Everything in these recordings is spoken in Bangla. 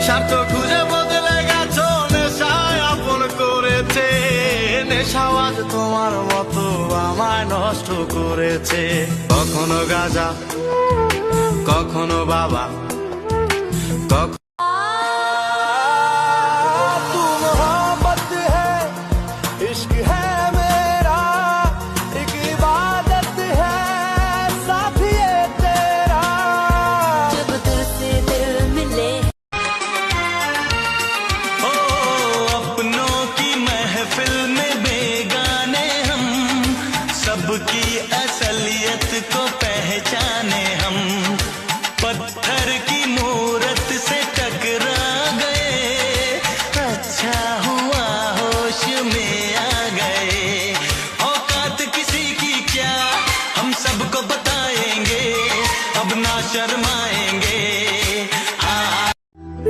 স্বার্থ খুঁজে বদলে গেছো, নেশায় আপন করেছে। নেশাও আজ তোমার মতো আমায় নষ্ট করেছে। কখনো গাঁজা, কখনো বাবা, কখনো सबकी असलियत को पहचाने हम, पत्थर की मूरत से टकरा गए, अच्छा हुआ होश में आ गए। औकात किसी की क्या हम सबको बताएंगे, अब ना शर्माएंगे।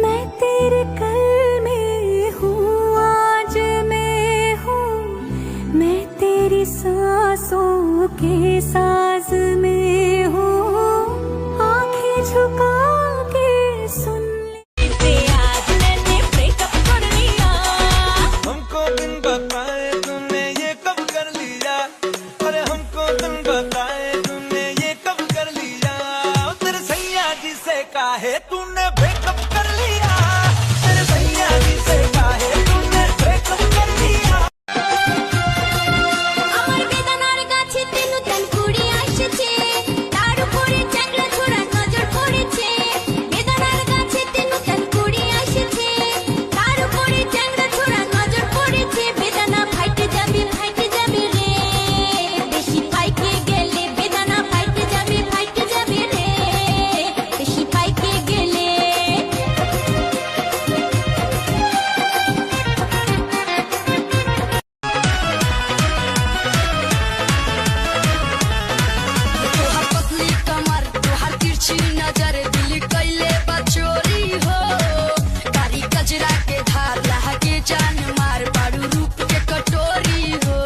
मैं तेरे कल में हूँ, आज मैं हूँ, मैं तेरी सांसों के साज में हूँ। आंखें झुका के सुन ले, आज मैंने ब्रेकअप कर लिया। हमको दिन बताए तूने ये कब कर लिया, अरे हमको दिन बताए तूने ये कब कर लिया। तेरे सैया जी से काहे तूने ब्रेकअप कर लिया, तेरे सैया जी से काहे तूने ब्रेकअप कर लिया। আমার বেদনার কাছে তেন তেন কুড়ি আসছে, তার উপরে চ্যাংড়া ছোড়া নজর পড়েছে। বেদনার কাছে তেন তেন কুড়ি আসছে, তার উপরে চ্যাংড়া ছোড়া নজর পড়েছে। বেদনা ফাইটে যাবে রে, বেশি পাইকে গেলে বেদনা ফাইটে যাবে রে, বেশি পাইকে গেলে। तोहार पतली कमर, तोहार तिरछी नजर, दिल कैले बचोरी हो। कारी कजरा के धार लहके जान मार, बारू रूप के कटोरी हो।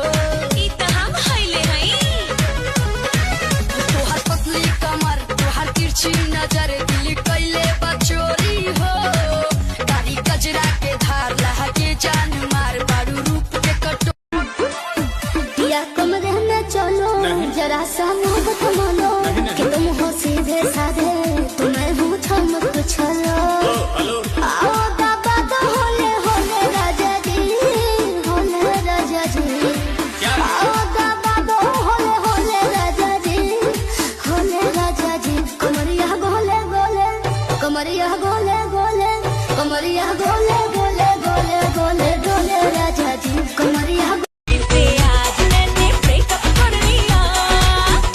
ई त हम हइले हई। तोहार पतली कमर, तोहार तिरछी नजर, दिल कैले बचोरी हो। कारी कजरा के धार लहके जान मार, बारू रूप के कटोरी। या कम रहना चलो, जरा सा मोहब्बत मानो, कि तुम हो सीधे साधे, तुम्हें हूँ चमक छलो। आओ बाबा तो होले होले राजा जी, होले राजा जी। आओ बाबा तो होले होले राजा जी, होले राजा जी। कमरिया गोले गोले, कमरिया गोले गोले, कमरिया गोले गोले गोले गोले डोले राजा जी। कमरिया आज मैंने ब्रेकअप कर लिया।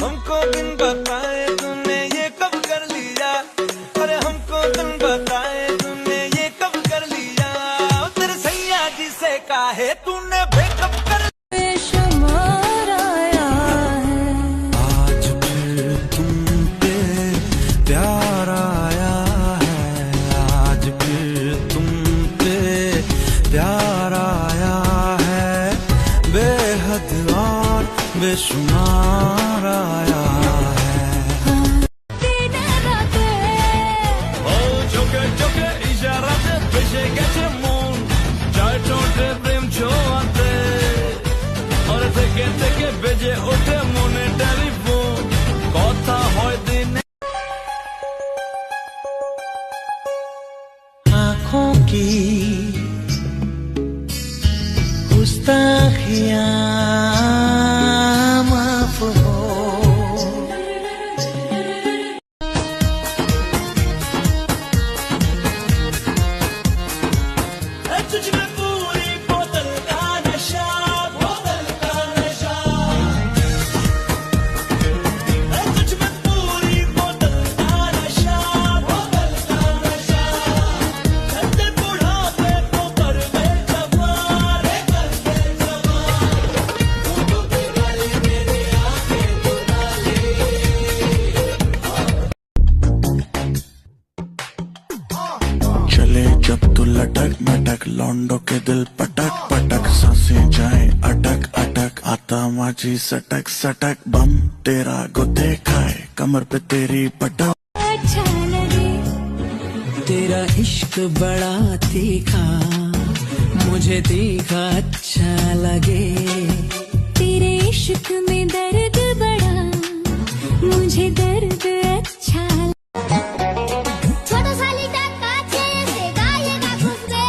हमको दिन बताए तूने ये कब कर लिया, अरे हमको दिन बताए तूने ये कब कर लिया। तेरे सैया जी से काहे तूने ब्रेकअप कर लिया। बेशुमार आया है, आज फिर तुम पे प्यार आया है, आज फिर तुम पे प्यार आया है। बेहद और बेशुमार आया है। দিনে রাতে ও চোখে চোখে ইশারাতে ভেসে গেছে মন, চার ঠোঁটে প্রেম ছোঁয়াতে, আর থেকে থেকে বেজে ওঠে মনে টেলিফোন, কথা হয় দিনে। आँखों की गुस्ताखियाँ माफ हो। तुझ में पूरी बोतल का नशा, बोतल का नशा। तुझ में पूरी बोतल का नशा, बोतल का नशा। ठंडे बुढ़ापे को कर दे जवान, कर दे जवान। तू तो गाली मेरी आंखें तो डाली। चले जब तू लटक मटक, लौंडों के दिल पटक पटक, सांसें जाए अटक अटक, आता माझी सटक सटक। बम तेरा गुते खाए, कमर पे तेरी पटक। अच्छा लगे तेरा इश्क बड़ा तीखा, मुझे तीखा अच्छा लगे। तेरे इश्क में दर्द बड़ा, मुझे दर्द अच्छा ছোট শালিটা কাছে এসে গায়ে গা ঘুষবে,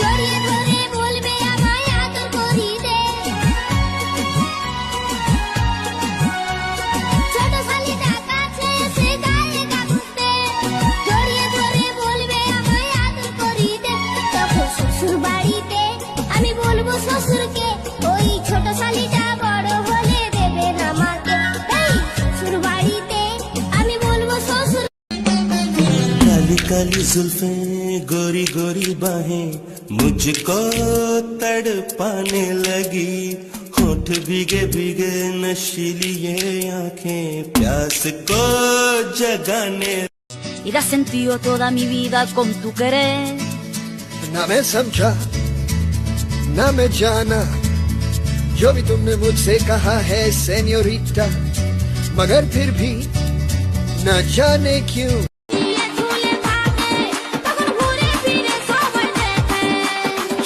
জড়িয়ে ধরে বলবে আমায় আদর করিতে। ছোট শালিটা কাছে এসে গায়ে গা ঘুষবে, জড়িয়ে ধরে বলবে আমায় আদর করিতে। তখন শ্বশুর বাড়িতে আমি বলবো শ্বশুরকে, ওই ছোট শালিটা বড় হলে দেবে না মাকে। এই শ্বশুর বাড়িতে আমি বলবো শ্বশুর काली काली जुल्फे गोरी गोरी बाहें मुझको तड़पाने लगी। होठ भीगे भीगे नशीली ये आंखें प्यास को जगाने। Y da sentido toda mi vida con tu querer. ना मैं समझा ना मैं जाना जो भी तुमने मुझसे कहा है सेन्योरिटा, मगर फिर भी न जाने क्यों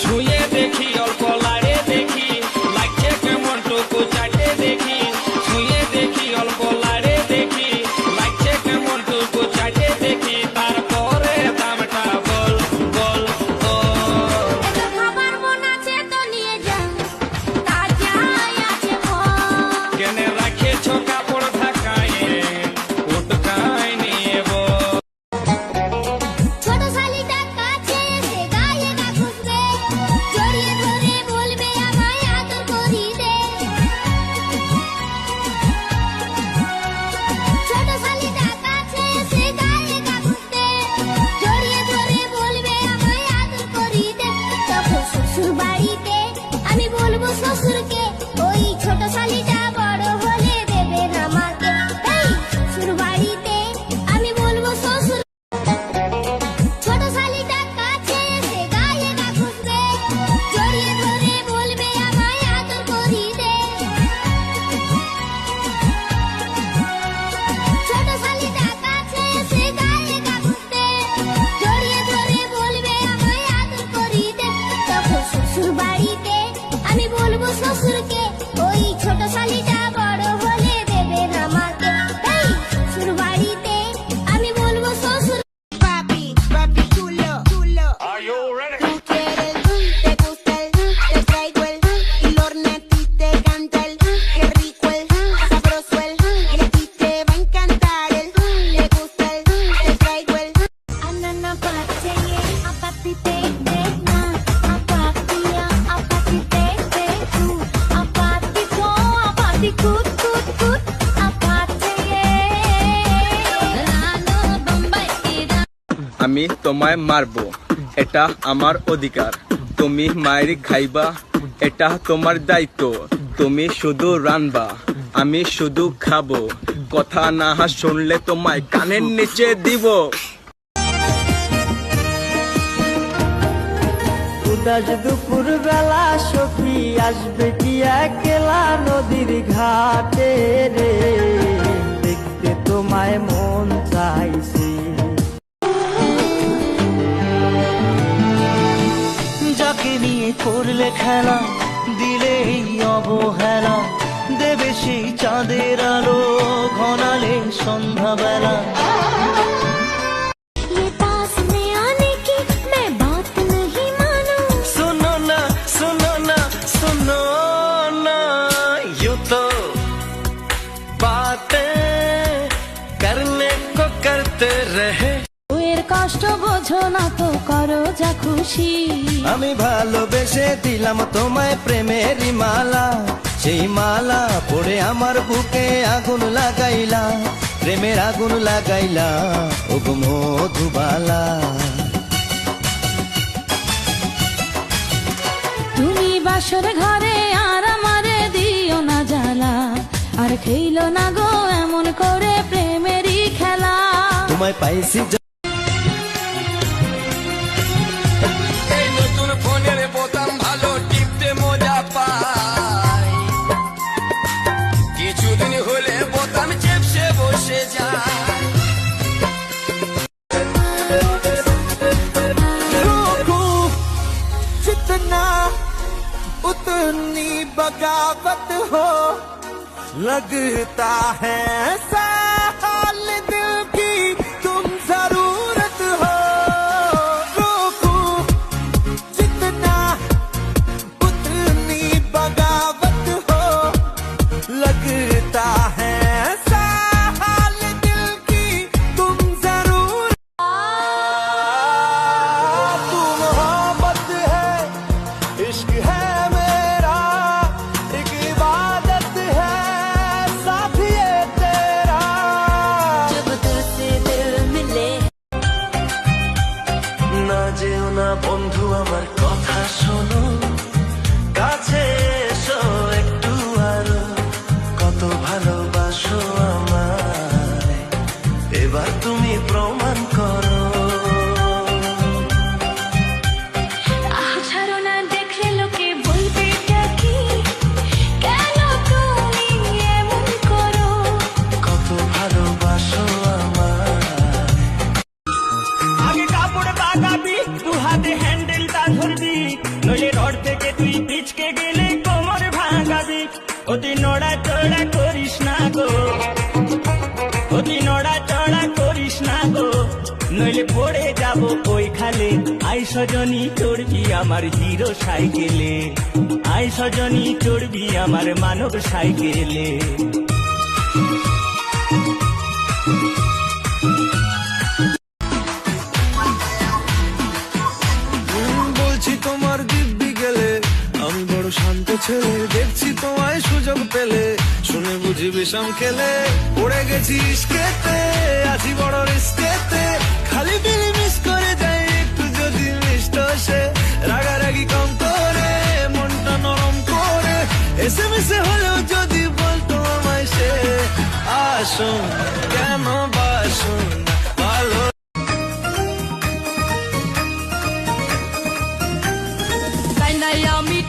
ছুঁয়ে দেখি অল্প লাড়ে দেখি, লাগছে কেমন টুকু চাটে দেখি। ছুঁয়ে দেখি অল্প লাড়ে দেখি, লাগছে কেমন টুকু চাটে দেখি। তারপরে দামটা বল বল বল। খাবার মন আছে তো নিয়ে যা, তাজা আছে ফল। কেনে রাখেছ কাপড় ঢাকায়, উটকায় নিয়ে বল। ছোট শালিটা কাছে এসে গায়ে গা ঘুষবে, জড়িয়ে ধরে বলবে আমায় আদর করিতে। ছোট শালিটা কাছে এসে গায়ে গা ঘুষবে, জড়িয়ে ধরে বলবে আমায় আদর করিতে। তখন শ্বশুর বাড়িতে আমি বলবো শ্বশুরকে, ওই ছোট শালিটা বড় হলে দেবে না মাকে। এই শ্বশুর বাড়িতে আমি বলবো শ্বশুর ছোট শালিটা কাছে এসে গায়ে গা ঘুষবে, জড়িয়ে ধরে বলবে আমায় আদর করিতে। ছোট শালিটা কাছে এসে গায়ে গা ঘুষবে, জড়িয়ে ধরে বলবে আমায় আদর করিতে। তখন শ্বশুর বাড়িতে আমি বলবো শ্বশুরকে, ওই ছোট শালিটা বড় হলে দেবে না মাকে। এই শ্বশুর বাড়িতে আমি বলবো শ্বশুর Papi, papi chulo, chulo. Tú quieres te gusta te traigo y Lornetti te canta qué rico sabroso y a ti te va a encantar te gusta te traigo Anana pache apati te na apatia apati te tu apati ko apati kut kut kut apate rano bombay ira আমি তোমায় মারবো, এটা আমার অধিকার। তুমি মায়ের খাইবা, এটা তোমার দায়িত্ব। তুমি শুধু রানবা, আমি শুধু খাবো। কথা না শুনলে তোমায় কানের নিচে দিব। উদাস দুপুর বেলা সখী আসবে কি একলা নদীর ঘাটে রে, দেখতে তোমায় মন চাইছে। যাকে নিয়ে করলে খেলা, দিলে এই অবহেলা, দেবে সেই চাঁদের আলো ঘনালে সন্ধ্যাবেলা। ये पास में आने की मैं बात नहीं मानूं सुनो ना सुनो ना सुनो ना, यूं तो बातें करने को करते रहे। এর কষ্ট বোঝো না তো করো যা খুশি আমি ভালোবেসে দিলাম তোমায় প্রেমেরই মালা, সেই মালা পড়ে আমার বুকে আগুন লাগাইলা, প্রেমের আগুন লাগাইলা ও গো মধুবালা। তুমি বাসর ঘরে আর আমারে দিও না জ্বালা, আর খেইলো না গো এমন করে প্রেমেরই খেলা। তোমায় পাইছি এই নতুন ফোনের বোতাম ভালো টিপতে মজা পাই, কিছুদিন হলে বোতাম চেপসে বসে যায়। इतनी बगावत हो लगता है ऐसा हाल दिल की तुम जरूरत हो रोकूं जितना उतनी बगावत हो लगता है ऐसा हाल दिल की तुम जरूर तू मोहब्बत है इश्क है मेरा एक इबादत है साथी ये तेरा जब दिल से दिल मिले না যেও না বন্ধু আমার কথা শোনো কাছে এসো একটু আরো কত ভালোবাসো আমায় এবার তুমি প্রমাণ করো ছাড়ো না দেখলে লোকে বলবে এটা কি কেন তুমি এমন করো কত ভালোবাসো আমায় আগে কাপড় বাগাবি দু হাতে হ্যান্ডেলটা ধরবি নইলে রড থেকে তুই পিচকে গেলে কোমর ভাঙাবি অতি নড়া চড়া করিস না গো অতি নড়া চড়া করিস না গো নইলে পড়ে যাব ওই খালে আই সজনী চড়বি আমার হিরো সাইকেলে আই সজনী চড়বি আমার মানব সাইকেলে বলছি তোমার দিব্যি গেলে আমি বড় শান্ত ছেলে দেখছি তোমায় সুযোগ পেলে শুনে বুঝি বিষম খেলে পড়ে গেছি ইস্কেতে আছি বড় রিস্কেতে খালি বিলি মিস করে যাই একটু যদি মিষ্ট সে রাগারাগি কম করে মনটা নরম করে এসএমএস হলেও যদি বলতো আমায় সে আসুন কেন বাসুন ভালো তাই নাই আমি